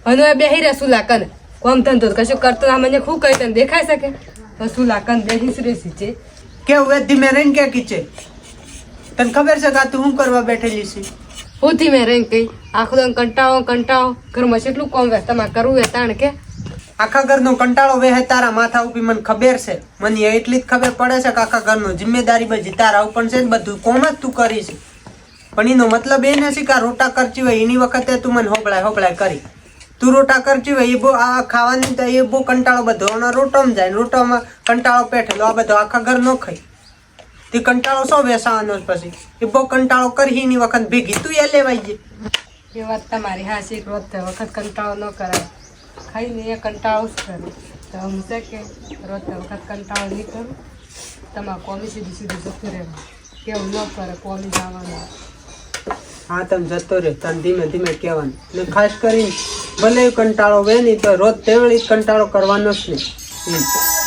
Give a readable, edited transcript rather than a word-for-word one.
અને બેહી રહે શું લાકન કોમ ધંધો કશું કરતો ના મને શું કહી તને દેખાય શકે શું લાકન બેહીશ રે છે કે હવે ધીમે રહીને કે કીચે તને ખબર છે કે તું શું કરવા બેઠેલી છે હું ધીમે રહીને કઈ આખો દમ કંટાળો ઘરમાં કેટલું કોમ વેસ તમારે કરવું એ તાણ કે આખા ઘરનો કંટાળો વેહે તારા માથા ઉપર મને ખબર છે મને એટલી જ ખબર પડે છે કે આખા ઘરનો જિમ્મેદારી બધી તારા ઉપર છે બધું કોમ જ તું કરીશ પણ એનો મતલબ એ નથી કે રોટા કરતી હોય એની વખતે તું મને હોબળાય કરી તું રોટા કરતી હોય એ બહુ આ ખાવાની તો એ બહુ કંટાળો બધો અને રોટોમાં જાય રોટોમાં કંટાળો પેઠેલો આ બધો આખા ઘર ન ખાઈ તે કંટાળો શું વેસાવાનો પછી એ બહુ કંટાળો કરી એની વખત ભેગી તું એ લેવાઈ જાય એ વાત તમારી હા છે રોજ વખત કંટાળો ન કરાય ખાઈને એ કંટાળો જ કરે તો હું છે કે રોજ વખત કંટાળો નહીં કરું તમારે કોમી સીધું જતું રહેવું કેવું ન કરે કોમી જવાનું હા તમે જતો રહ્યો તને ધીમે ધીમે કહેવાનું ને ખાસ કરીને ભલે કંટાળો વે નહીં તો રોજ તેવડી કંટાળો કરવાનો જ નહીં